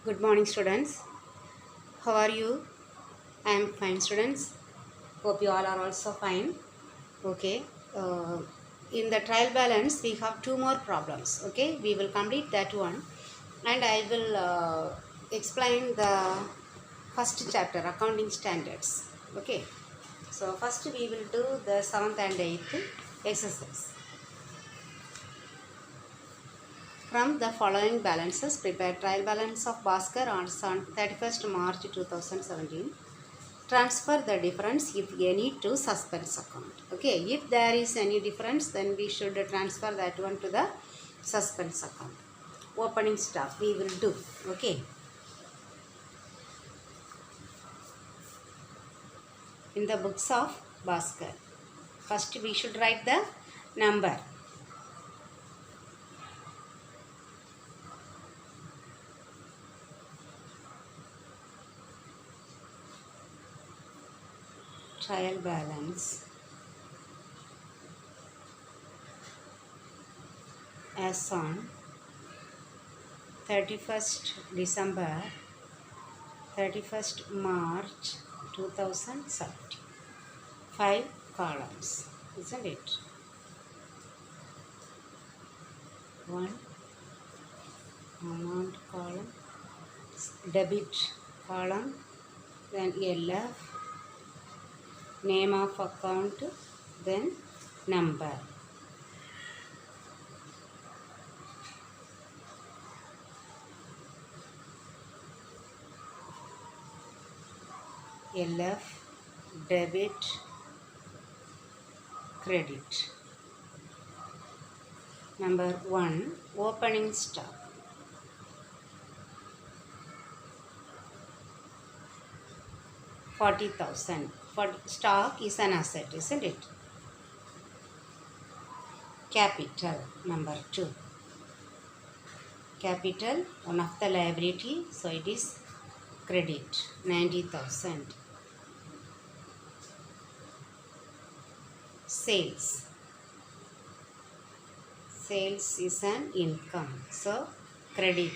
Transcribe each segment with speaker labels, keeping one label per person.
Speaker 1: Good morning, students. How are you? I am fine, students. Hope you all are also fine. Okay. Uh, in the trial balance, we have two more problems. Okay. We will complete that one, and I will explain the first chapter, accounting standards. Okay. So first we will do the seventh and eighth exercise. From the following balances, prepare trial balance of Bhaskar on 31st March 2017. Transfer the difference if any to suspense account. Okay, if there is any difference, then we should transfer that one to the suspense account. Opening stock we will do. Okay, in the books of Bhaskar. First we should write the number. Trial balance as on 31st December, 31st March 2017. 5 columns, isn't it? 1 amount column, debit column, then LF, name of account, then number. LF, debit, credit. Number 1, opening stock. $40,000. Stock is an asset, isn't it? Capital, number 2. Capital, one of the liability, so it is credit, 90,000. Sales. Sales is an income, so credit,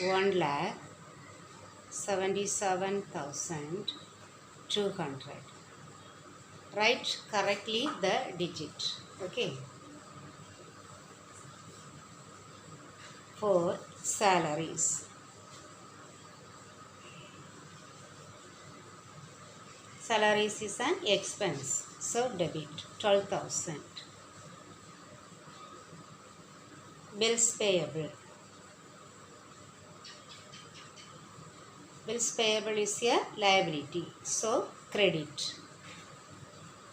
Speaker 1: 1,77,200. Write correctly the digit. Okay. 4, salaries. Salaries is an expense, so debit, 12,000. Bills payable. Bills payable is a liability, so credit,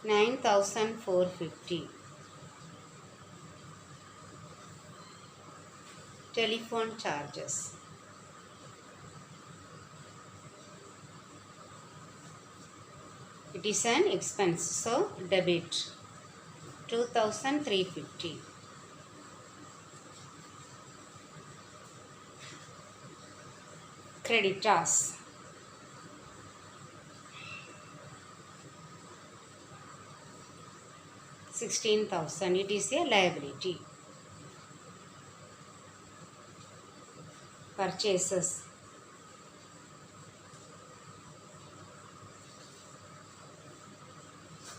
Speaker 1: 9,450. Telephone charges. It is an expense, so debit, 2,350. Creditors. $16,000. It is a liability. Purchases.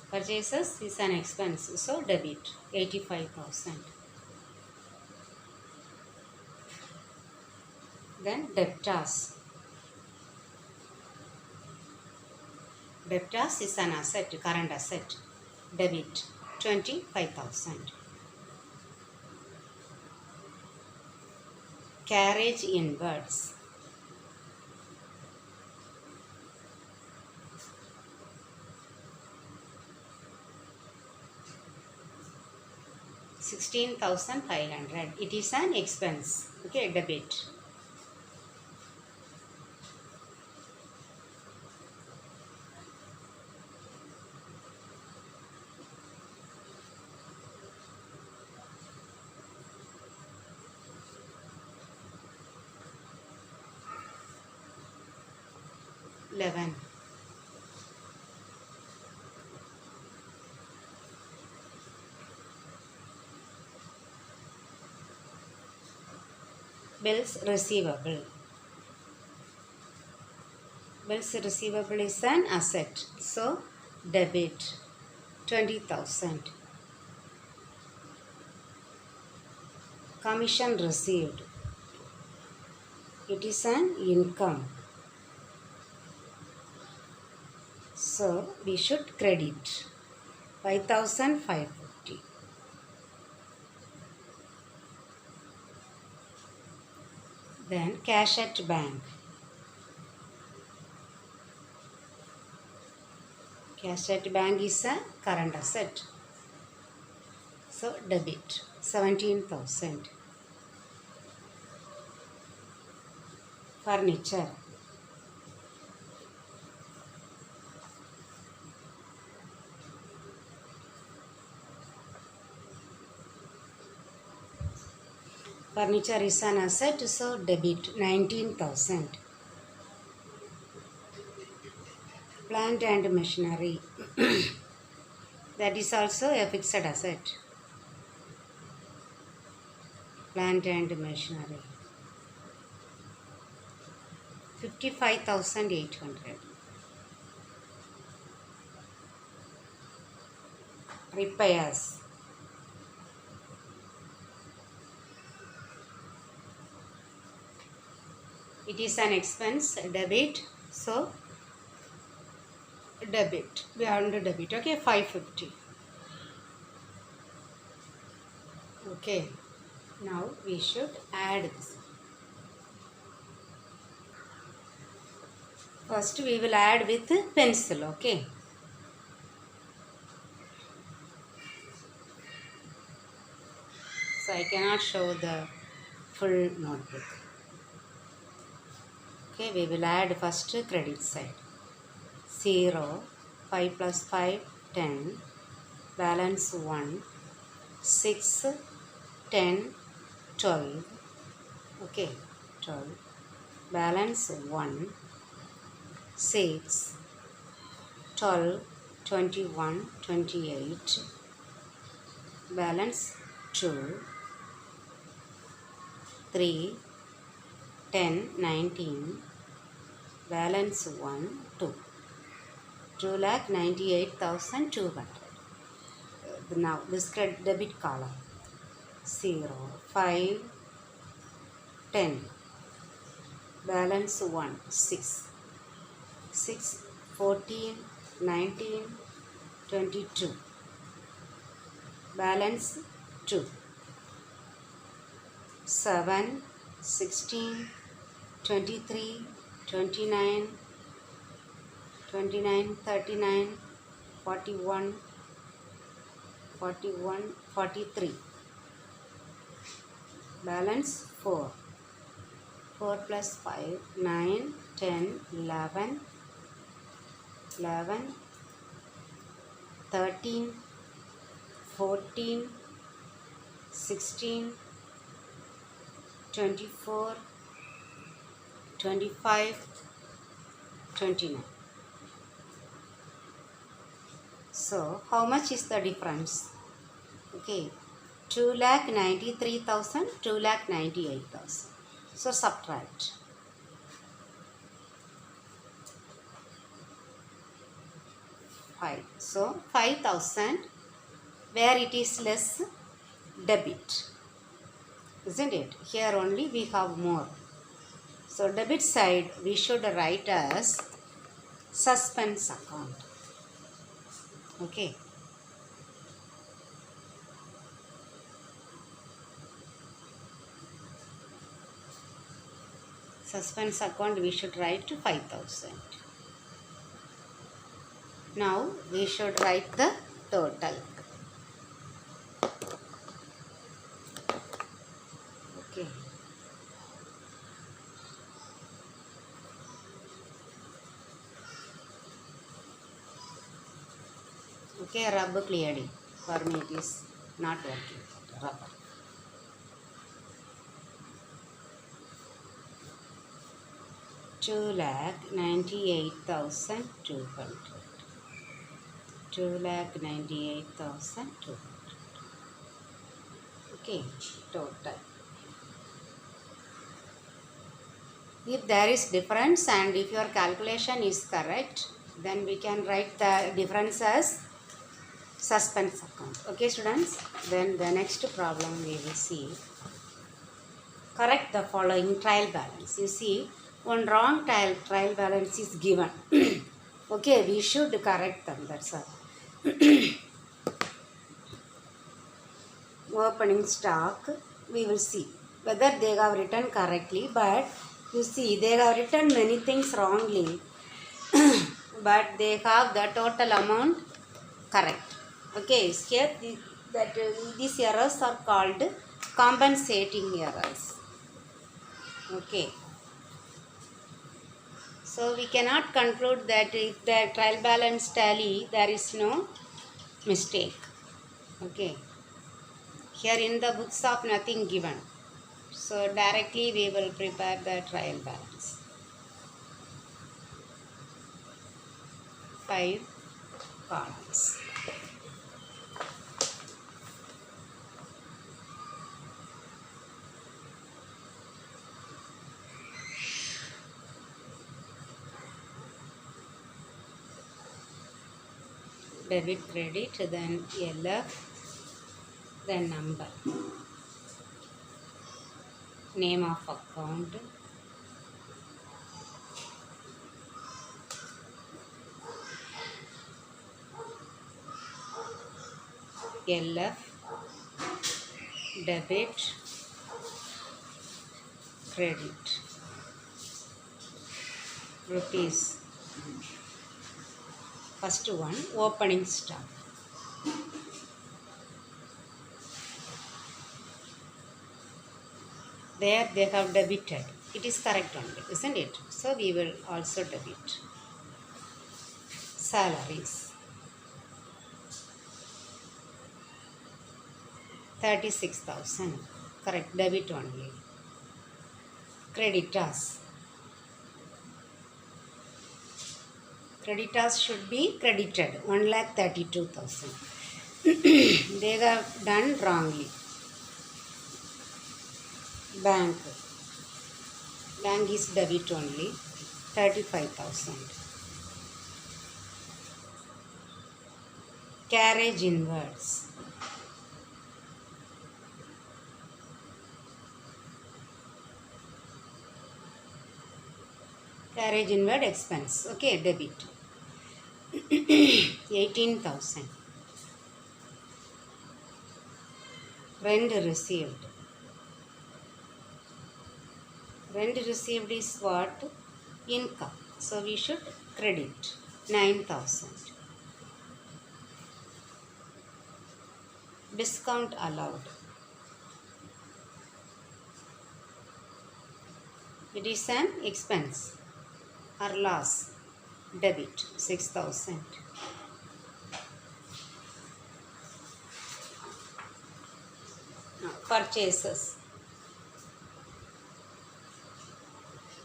Speaker 1: Purchases is an expense, so debit, 85,000. Then debtors. Debtors is an asset, current asset, debit, 25,000. Carriage inwards. $16,500. It is an expense. Okay, debit. $11. Bills receivable. Bills receivable is an asset. So debit 20,000. Commission received. It is an income. So we should credit 5,550. Then cash at bank. Cash at bank is a current asset. So debit 17,000. Furniture. Furniture is an asset, so debit 19,000. Plant and machinery. That is also a fixed asset. Plant and machinery. 55,800. Repairs. It is an expense, debit, so debit. We are under debit. Okay, 550. Okay, now we should add this. First we will add with pencil. Okay. So I cannot show the full notebook. Okay, we will add first credit side. 0, 5 plus 5, 10, balance 1, 6, 10, 12, okay, 12, balance 1, 6, 12, 21, 28, balance 2, 3, 10, 19, balance 1, 2. 2,98,200. Now this debit column. 0, 5, 10. Balance 1, 6. 6, 14, 19, 22. Balance 2. 7, 16, 23, 29, 29, 39, 41, 41, 43. Balance 4. 4 plus 5, 9, 10, 11, 11, 13, 14, 16, 24, 25, 29. So, how much is the difference? Okay, 2,93,000, 2,98,000. So, subtract. 5. So, 5,000, where it is less, debit. Isn't it? Here only we have more. So, debit side we should write as suspense account. Okay. Suspense account we should write to 5,000. Now we should write the total. Okay. Okay, rub clearly. For me it is not working. Rub. 2,98,200. 2,98,200. Okay, total. If there is difference and if your calculation is correct, then we can write the difference as suspense account. Okay, students? Then the next problem we will see. Correct the following trial balance. You see, one wrong trial balance is given. Okay, we should correct them. That's all. Opening stock, we will see whether they have written correctly, but you see they have written many things wrongly, but they have the total amount correct. Okay, here these errors are called compensating errors. Okay, so we cannot conclude that if the trial balance tally there is no mistake. Okay, here in the books of nothing given. So directly we will prepare the trial balance. 5 columns. Debit, credit, then LF, then number. Name of account. LF, debit, credit, rupees. First one, opening stock. There they have debited. It is correct only, isn't it? So we will also debit. Salaries. 36,000. Correct, debit only. Creditors. Creditors should be credited. 1,32,000. They have done wrongly. Bank. Bank is debit only. 35,000. Carriage inwards. Carriage inward expense. Okay, debit. 18,000. Rent received. Rent received is what? Income. So we should credit 9,000. Discount allowed. It is an expense or loss. Debit 6,000. Purchases.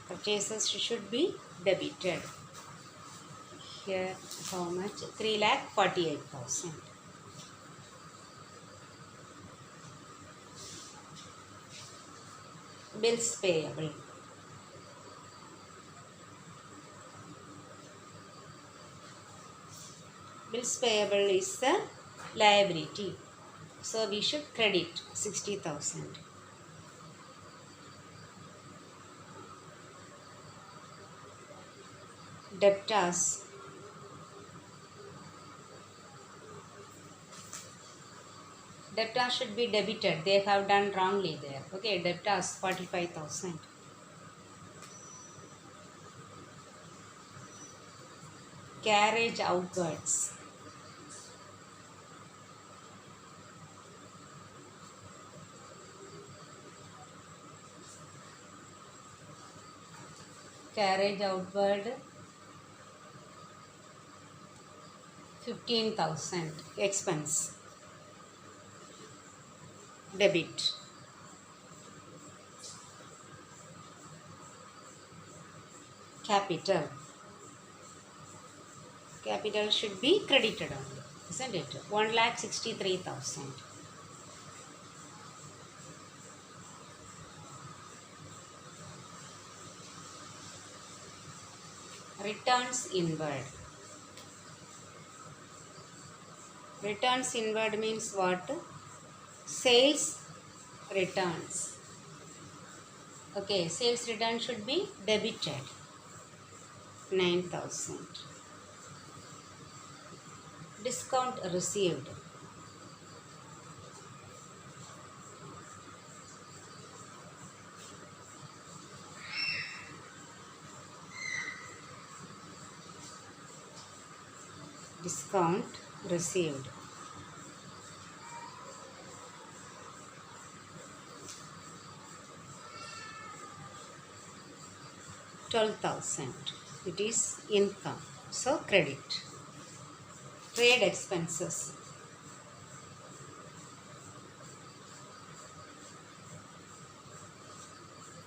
Speaker 1: Purchases should be debited. Here how much? 3,48,000. Bills payable. Bills payable is a liability. So we should credit 60,000. Debtors. Debtors should be debited. They have done wrongly there. Okay, debtors 45,000. Carriage outwards. Carriage outward 15,000. Expense. Debit. Capital. Capital should be credited only, isn't it? 1,63,000. returns inward. Returns inward means what? Sales returns. Okay, sales return should be debited. 9,000. Discount received. Discount received. $12,000. It is income. So credit. Trade expenses.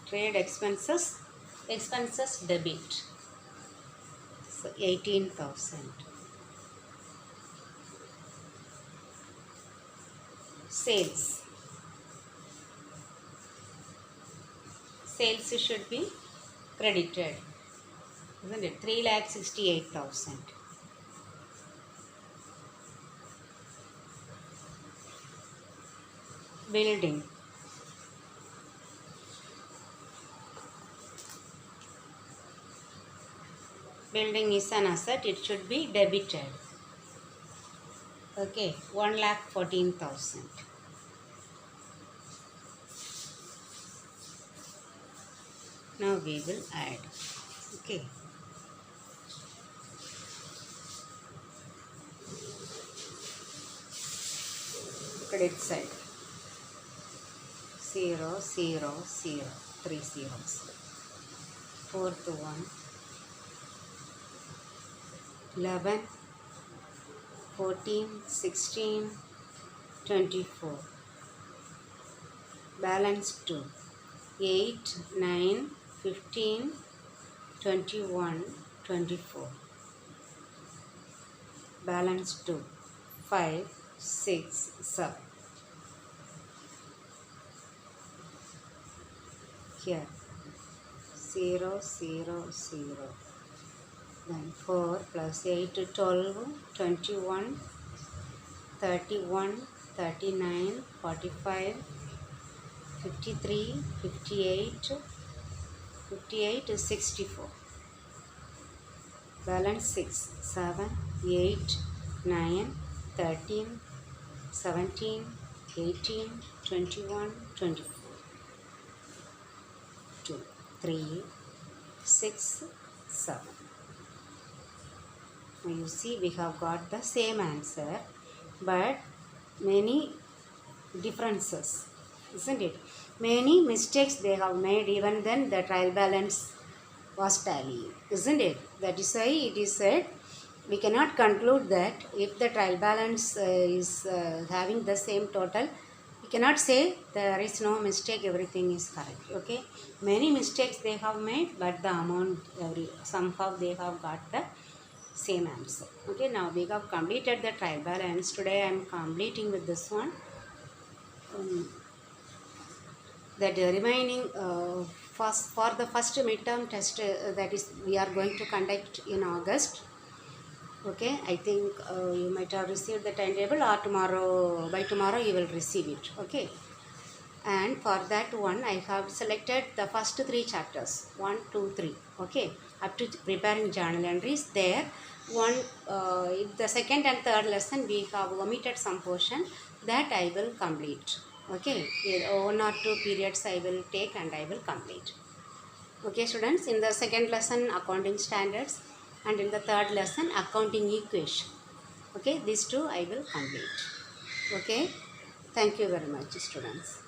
Speaker 1: Trade expenses. Expenses debit. So 18,000. Sales. Sales should be credited, isn't it? 3,68,000. Building. Building is an asset, it should be debited. Okay, 1,14,000. Now we will add. Okay. Credit side. 0, 0, 0. 3 zeros. 4th one. 11, 14, 16, 24. Balance 2. 8, 9, 15, 21, 24. Balance 2. 5, 6, 7. Here 0, 0, 0. Then 4 plus 8, 12, 21, 31, 39, 45, 53, 58, 58 is 64. Balance 6, 7, 8, 9, 13, 17, 18, 21, 24. 2, 3, 6, 7. Now you see we have got the same answer but many differences, isn't it? Many mistakes they have made, even then the trial balance was tallying, isn't it? That is why it is said we cannot conclude that if the trial balance is having the same total, we cannot say there is no mistake, everything is correct. Okay, many mistakes they have made, but the amount somehow they have got the same answer. Okay, now we have completed the trial balance. Today I am completing with this one. That remaining for the first midterm test that is we are going to conduct in August. Okay, I think you might have received the timetable, or by tomorrow you will receive it. Okay, and for that one I have selected the first 3 chapters, 1, 2, 3. Okay, up to preparing journal entries. There one the second and third lesson we have omitted some portion that I will complete. Okay, 1 or 2 periods I will take and I will complete. Okay students, in the second lesson accounting standards, and in the third lesson accounting equation. Okay, these 2 I will complete. Okay, thank you very much students.